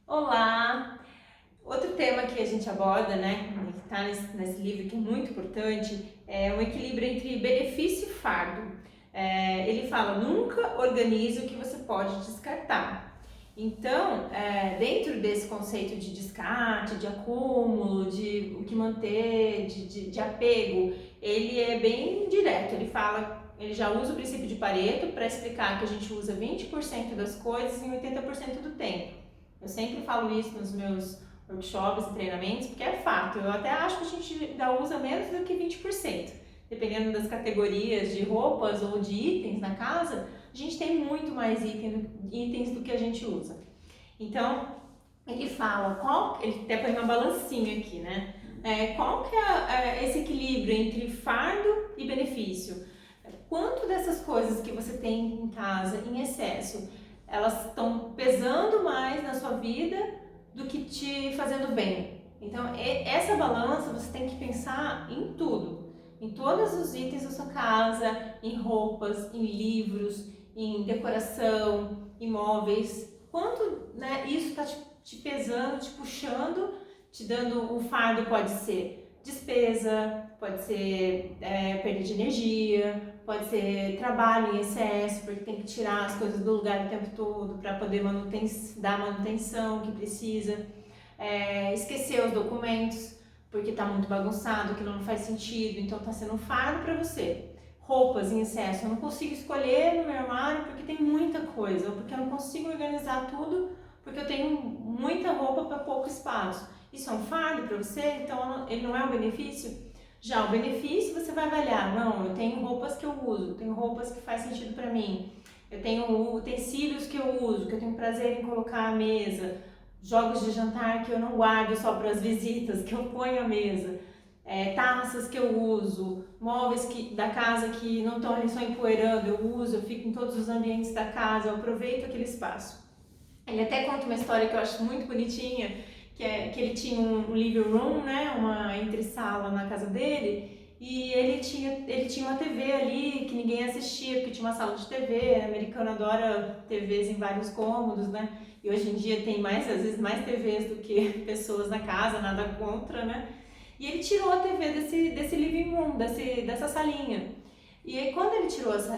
Olá! Outro tema que a gente aborda, né, que está nesse livro que é muito importante, é o equilíbrio entre benefício e fardo. Ele fala, nunca organize o que você pode descartar. Então, dentro desse conceito de descarte, de acúmulo, de o que manter, de apego, ele é bem direto. Ele já usa o princípio de Pareto para explicar que a gente usa 20% das coisas em 80% do tempo. Eu sempre falo isso nos meus workshops e treinamentos, porque é fato. Eu até acho que a gente ainda usa menos do que 20%. Dependendo das categorias de roupas ou de itens na casa, a gente tem muito mais itens do que a gente usa. Então, ele fala, ele até põe uma balancinha aqui, né? Qual que é esse equilíbrio entre fardo e benefício? Quanto dessas coisas que você tem em casa em excesso, elas estão pesando mais na sua vida do que te fazendo bem? Então, essa balança você tem que pensar em tudo, em todos os itens da sua casa, em roupas, em livros, em decoração, em móveis. Quanto, né, isso está te pesando, te puxando, te dando um fardo, pode ser despesa, pode ser perda de energia, pode ser trabalho em excesso, porque tem que tirar as coisas do lugar o tempo todo para poder dar a manutenção que precisa. Esquecer os documentos, porque está muito bagunçado, aquilo não faz sentido, então está sendo um fardo para você. Roupas em excesso, eu não consigo escolher no meu armário porque tem muita coisa, ou porque eu não consigo organizar tudo, porque eu tenho muita roupa para pouco espaço. Isso é um fardo para você, então ele não é um benefício? Já o benefício você vai avaliar, não, eu tenho roupas que eu uso, tenho roupas que faz sentido para mim, eu tenho utensílios que eu uso, que eu tenho prazer em colocar à mesa, jogos de jantar que eu não guardo só para as visitas, que eu ponho à mesa, taças que eu uso, móveis da casa que não estão ali só empoeirando, eu uso, eu fico em todos os ambientes da casa, eu aproveito aquele espaço. Ele até conta uma história que eu acho muito bonitinha, que ele tinha um living room, né, uma entre-sala na casa dele, e ele tinha uma TV ali que ninguém assistia, porque tinha uma sala de TV, americano adora TVs em vários cômodos, né, e hoje em dia tem às vezes mais TVs do que pessoas na casa, nada contra, né, e ele tirou a TV desse living room, dessa salinha. E aí quando ele tirou essa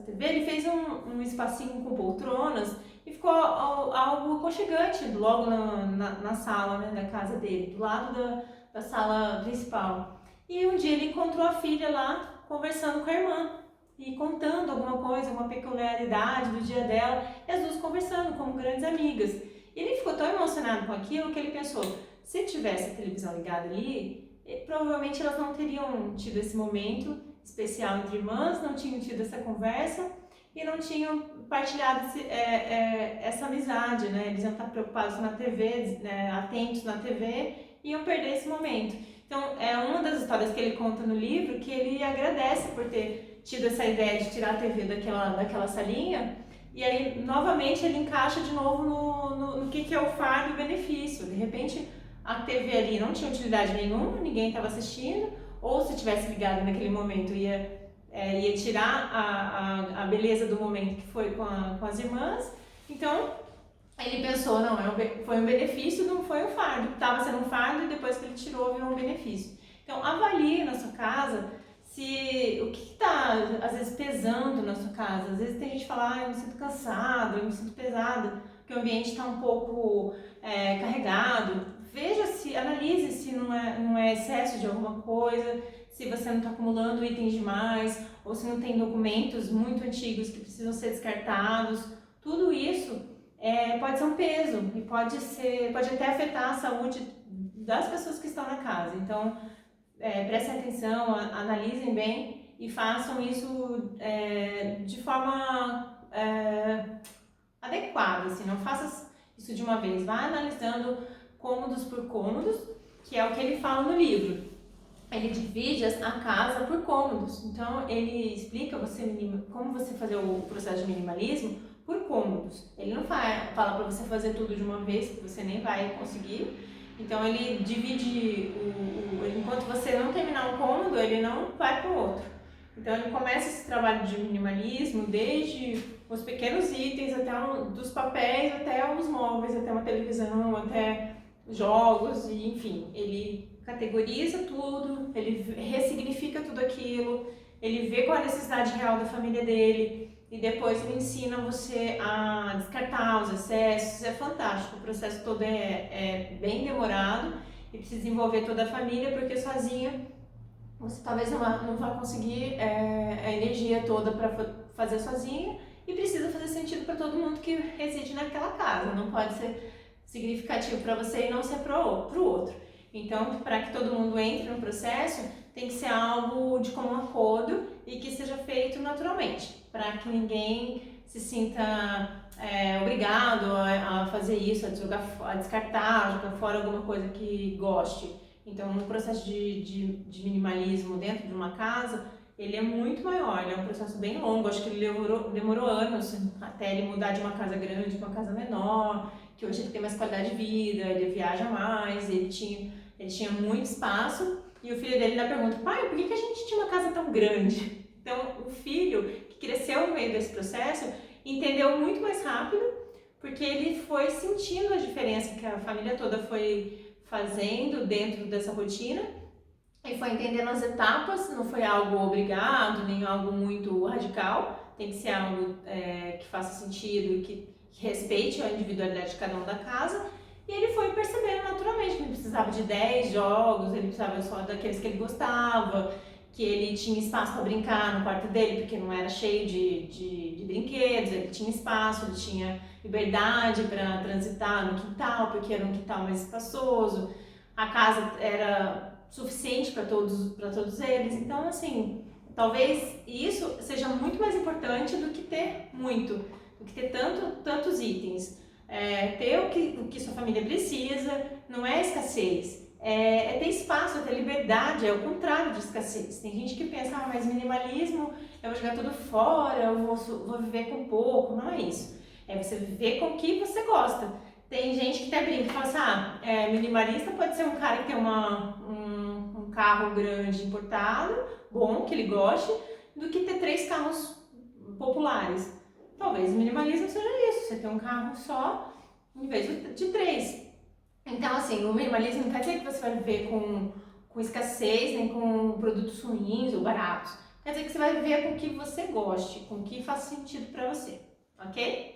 TV, ele fez um espacinho com poltronas e ficou algo aconchegante logo na sala, né, da casa dele, do lado da sala principal. E um dia ele encontrou a filha lá conversando com a irmã e contando alguma coisa, uma peculiaridade do dia dela, e as duas conversando como grandes amigas. E ele ficou tão emocionado com aquilo que ele pensou, se tivesse a televisão ligada ali, provavelmente elas não teriam tido esse momento especial entre irmãs, não tinham tido essa conversa e não tinham partilhado essa amizade, né? Eles iam estar preocupados na TV, né? Atentos na TV, e iam perder esse momento. Então, é uma das histórias que ele conta no livro que ele agradece por ter tido essa ideia de tirar a TV daquela salinha, e aí, novamente, ele encaixa de novo no que é o fardo e o benefício. De repente, a TV ali não tinha utilidade nenhuma, ninguém estava assistindo, ou se tivesse ligado naquele momento ia tirar a beleza do momento que foi com as irmãs. Então ele pensou, não, foi um benefício, não foi um fardo, estava sendo um fardo e depois que ele tirou virou um benefício. Então avalie na sua casa o que está às vezes pesando na sua casa. Às vezes tem gente que fala, eu me sinto cansado, eu me sinto pesada, porque o ambiente está um pouco carregado. Analise se não é excesso de alguma coisa, se você não está acumulando itens demais, ou se não tem documentos muito antigos que precisam ser descartados. Tudo isso pode ser um peso e pode até afetar a saúde das pessoas que estão na casa. Então, prestem atenção, analisem bem e façam isso de forma adequada, assim, não faça isso de uma vez, vá analisando cômodos por cômodos, que é o que ele fala no livro. Ele divide a casa por cômodos, então ele explica como você fazer o processo de minimalismo por cômodos. Ele não fala para você fazer tudo de uma vez, que você nem vai conseguir. Então ele divide, enquanto você não terminar um cômodo, ele não vai para o outro. Então ele começa esse trabalho de minimalismo desde os pequenos itens, até dos papéis, até os móveis, até uma televisão, até jogos, e enfim, ele categoriza tudo, ele ressignifica tudo aquilo, ele vê qual é a necessidade real da família dele e depois ele ensina você a descartar os excessos. É fantástico, o processo todo é bem demorado e precisa envolver toda a família, porque sozinha você talvez não vá conseguir a energia toda para fazer sozinha, e precisa fazer sentido para todo mundo que reside naquela casa, não pode ser significativo para você e não ser para o outro. Então, para que todo mundo entre no processo, tem que ser algo de comum acordo e que seja feito naturalmente, para que ninguém se sinta obrigado a fazer isso, a descartar, jogar fora alguma coisa que goste. Então, no processo de minimalismo dentro de uma casa, ele é muito maior, ele é um processo bem longo. Acho que ele demorou anos até ele mudar de uma casa grande para uma casa menor, que hoje ele tem mais qualidade de vida, ele viaja mais, ele tinha muito espaço. E o filho dele ainda pergunta: pai, por que a gente tinha uma casa tão grande? Então, o filho, que cresceu no meio desse processo, entendeu muito mais rápido, porque ele foi sentindo a diferença que a família toda foi fazendo dentro dessa rotina e foi entendendo as etapas. Não foi algo obrigado, nem algo muito radical, tem que ser algo que faça sentido e que respeite a individualidade de cada um da casa. E ele foi percebendo naturalmente que ele precisava de 10 jogos, ele precisava só daqueles que ele gostava, que ele tinha espaço para brincar no quarto dele, porque não era cheio de brinquedos, ele tinha espaço, ele tinha liberdade para transitar no quintal, porque era um quintal mais espaçoso, a casa era suficiente para todos eles. Então, assim, talvez isso seja muito mais importante do que ter muito, do que ter tantos itens. Ter o que sua família precisa, não é escassez. É ter espaço, é ter liberdade, é o contrário de escassez. Tem gente que pensa, mas minimalismo, eu vou jogar tudo fora, eu vou viver com pouco. Não é isso. É você viver com o que você gosta. Tem gente que até brinca e fala assim, minimalista pode ser um cara que tem um carro grande importado, bom, que ele goste, do que ter 3 carros populares. Talvez o minimalismo seja isso, você ter um carro só em vez de 3. Então, assim, o minimalismo não quer dizer que você vai viver com escassez, nem com produtos ruins ou baratos. Quer dizer que você vai viver com o que você goste, com o que faz sentido para você, ok?